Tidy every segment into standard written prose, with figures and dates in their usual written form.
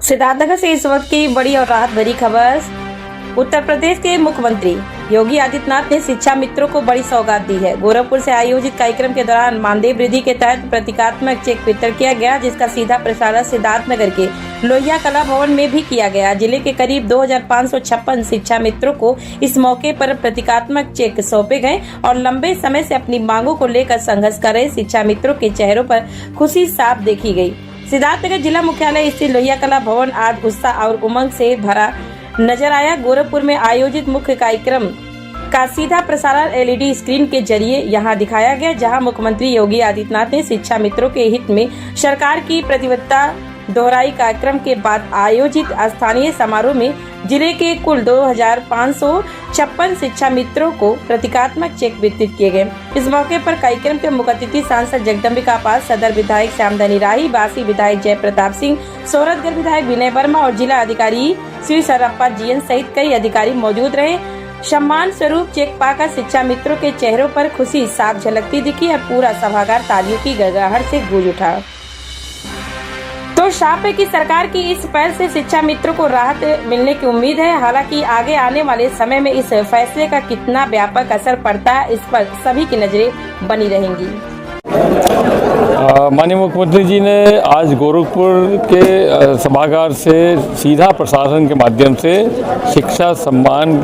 सिद्धार्थनगर से इस वक्त की बड़ी और राहत भरी खबर। उत्तर प्रदेश के मुख्यमंत्री योगी आदित्यनाथ ने शिक्षा मित्रों को बड़ी सौगात दी है। गोरखपुर से आयोजित कार्यक्रम के दौरान मानदेय वृद्धि के तहत प्रतीकात्मक चेक वितरण किया गया, जिसका सीधा प्रसारण सिद्धार्थनगर के लोहिया कला भवन में भी किया गया। जिले के करीब 2556 शिक्षा मित्रों को इस मौके पर प्रतीकात्मक चेक सौंपे गए और लंबे समय से अपनी मांगों को लेकर संघर्ष कर रहे शिक्षा मित्रों के चेहरों पर खुशी साफ देखी गई। सिद्धार्थनगर जिला मुख्यालय स्थित लोहिया कला भवन आज उत्साह और उमंग से भरा नजर आया। गोरखपुर में आयोजित मुख्य कार्यक्रम का सीधा प्रसारण एलईडी स्क्रीन के जरिए यहां दिखाया गया, जहां मुख्यमंत्री योगी आदित्यनाथ ने शिक्षा मित्रों के हित में सरकार की प्रतिबद्धता दोहराई। कार्यक्रम के बाद आयोजित स्थानीय समारोह में जिले के कुल 2556 शिक्षा मित्रों को प्रतीकात्मक चेक वितरित किए गए। इस मौके पर कार्यक्रम के मुख्य अतिथि सांसद जगदम्बिका पाल, सदर विधायक श्यामधनी राही, बासी विधायक जय प्रताप सिंह, सोरठगढ़ विधायक विनय वर्मा और जिला अधिकारी श्री सरप्पा जीएन सहित कई अधिकारी मौजूद रहे। सम्मान स्वरूप चेक पाकर शिक्षा मित्रों के चेहरों पर खुशी साफ झलकती दिखी और पूरा सभागार तालियों की गड़गड़ाहट से गूंज उठा। तो साफ है कि सरकार की इस पहल से शिक्षा मित्रों को राहत मिलने की उम्मीद है। हालांकि आगे आने वाले समय में इस फैसले का कितना व्यापक असर पड़ता है, इस पर सभी की नजरें बनी रहेंगी। माननीय मुख्यमंत्री जी ने आज गोरखपुर के सभागार से सीधा प्रसारण के माध्यम से शिक्षा सम्मान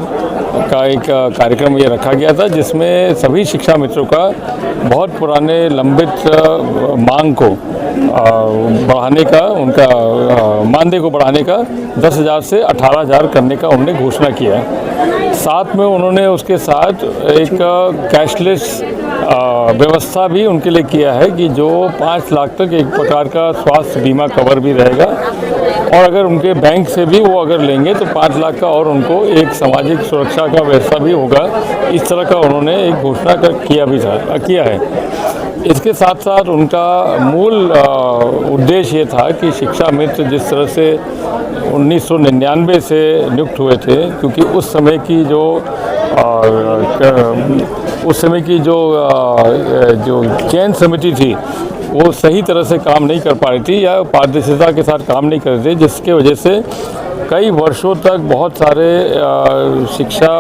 का एक कार्यक्रम ये रखा गया था, जिसमें सभी शिक्षा मित्रों का बहुत पुराने लंबित मांग को बढ़ाने का, उनका मानदेय को बढ़ाने का 10,000 से 18,000 करने का उन्होंने घोषणा किया। साथ में उन्होंने उसके साथ एक कैशलेस व्यवस्था भी उनके लिए किया है कि जो 5 लाख तक एक प्रकार का स्वास्थ्य बीमा कवर भी रहेगा, और अगर उनके बैंक से भी वो अगर लेंगे तो 5 लाख का और उनको एक सामाजिक सुरक्षा का व्यवस्था भी होगा। इस तरह का उन्होंने एक घोषणा किया है। इसके साथ साथ उनका मूल उद्देश्य ये था कि शिक्षा मित्र जिस तरह से 1999 से नियुक्त हुए थे, क्योंकि उस समय की जो चयन समिति थी वो सही तरह से काम नहीं कर पा रही थी या पारदर्शिता के साथ काम नहीं कर रही थी, जिसके वजह से कई वर्षों तक बहुत सारे शिक्षा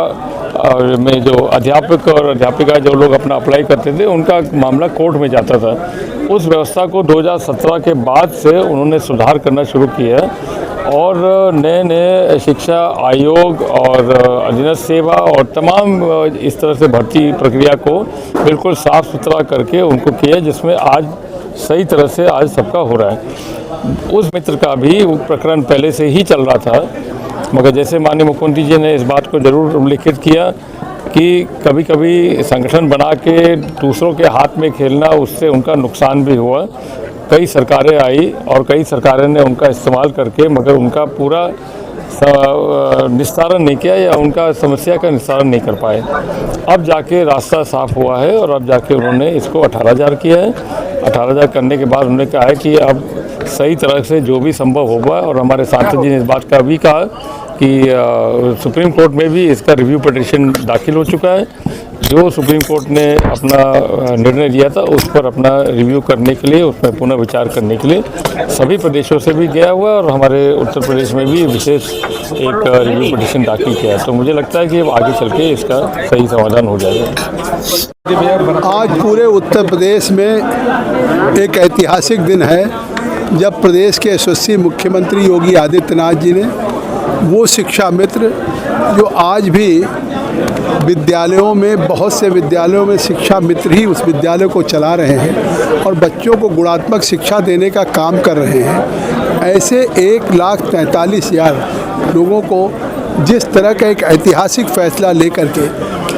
में जो अध्यापक और अध्यापिका जो लोग अपना अप्लाई करते थे, उनका मामला कोर्ट में जाता था। उस व्यवस्था को 2017 के बाद से उन्होंने सुधार करना शुरू किया और नए शिक्षा आयोग और अधीनस्थ सेवा और तमाम इस तरह से भर्ती प्रक्रिया को बिल्कुल साफ सुथरा करके उनको किया, जिसमें आज सही तरह से आज सबका हो रहा है। उस मित्र का भी प्रकरण पहले से ही चल रहा था, मगर जैसे माननीय मुख्यमंत्री जी ने इस बात को जरूर उल्लेखित किया कि कभी कभी संगठन बना के दूसरों के हाथ में खेलना, उससे उनका नुकसान भी हुआ। कई सरकारें आई और कई सरकारों ने उनका इस्तेमाल करके मगर उनका पूरा निस्तारण नहीं किया या उनका समस्या का निस्तारण नहीं कर पाए। अब जाके रास्ता साफ हुआ है और अब जाके उन्होंने इसको 18,000 किया है। 18,000 करने के बाद उन्होंने कहा है कि अब सही तरह से जो भी संभव होगा, और हमारे सांसद जी ने इस बात का भी कहा कि सुप्रीम कोर्ट में भी इसका रिव्यू पिटीशन दाखिल हो चुका है। जो सुप्रीम कोर्ट ने अपना निर्णय लिया था उस पर अपना रिव्यू करने के लिए, उसमें पुनः विचार करने के लिए सभी प्रदेशों से भी गया हुआ है और हमारे उत्तर प्रदेश में भी विशेष एक रिव्यू पिटीशन दाखिल किया है। तो मुझे लगता है कि आगे चल के इसका सही समाधान हो जाएगा। आज पूरे उत्तर प्रदेश में एक ऐतिहासिक दिन है जब प्रदेश के यशस्वी मुख्यमंत्री योगी आदित्यनाथ जी ने वो शिक्षा मित्र जो आज भी विद्यालयों में, बहुत से विद्यालयों में शिक्षा मित्र ही उस विद्यालय को चला रहे हैं और बच्चों को गुणात्मक शिक्षा देने का काम कर रहे हैं, ऐसे 1,43,000 लोगों को जिस तरह का एक ऐतिहासिक फैसला लेकर के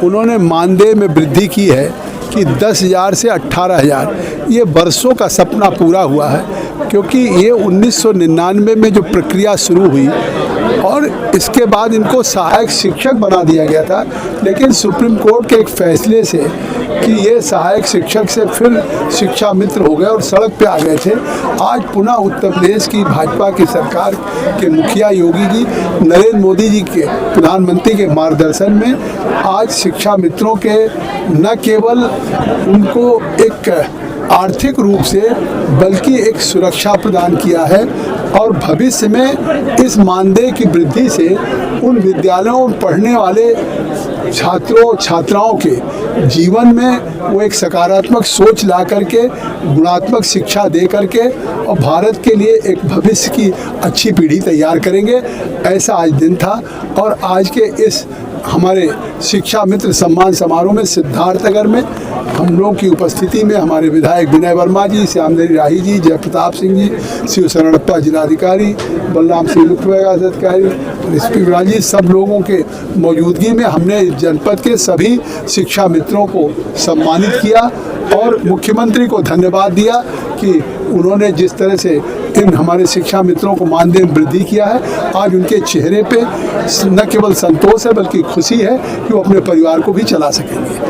उन्होंने मानदेय में वृद्धि की है कि 10,000 से 18,000, ये वर्षों का सपना पूरा हुआ है। क्योंकि ये 1999 में जो प्रक्रिया शुरू हुई और इसके बाद इनको सहायक शिक्षक बना दिया गया था, लेकिन सुप्रीम कोर्ट के एक फैसले से कि ये सहायक शिक्षक से फिर शिक्षा मित्र हो गए और सड़क पे आ गए थे। आज पुनः उत्तर प्रदेश की भाजपा की सरकार के मुखिया योगी जी, नरेंद्र मोदी जी के प्रधानमंत्री के मार्गदर्शन में आज शिक्षा मित्रों के न केवल उनको एक आर्थिक रूप से बल्कि एक सुरक्षा प्रदान किया है और भविष्य में इस मानदेय की वृद्धि से उन विद्यालयों में पढ़ने वाले छात्रों छात्राओं के जीवन में वो एक सकारात्मक सोच ला करके गुणात्मक शिक्षा दे करके और भारत के लिए एक भविष्य की अच्छी पीढ़ी तैयार करेंगे। ऐसा आज दिन था और आज के इस हमारे शिक्षा मित्र सम्मान समारोह में सिद्धार्थनगर में हम लोगों की उपस्थिति में हमारे विधायक विनय वर्मा जी, श्यामधरी राही जी, जयप्रताप सिंह जी, शिव शरणप्पा जिलाधिकारी, बलराम सिंह मुख्य विकास अधिकारी, एसपी विराज जी, सब लोगों के मौजूदगी में हमने जनपद के सभी शिक्षा मित्रों को सम्मानित किया और मुख्यमंत्री को धन्यवाद दिया कि उन्होंने जिस तरह से इन हमारे शिक्षा मित्रों को मानदेय में वृद्धि किया है। आज उनके चेहरे पे न केवल संतोष है बल्कि खुशी है कि वो अपने परिवार को भी चला सकेंगे।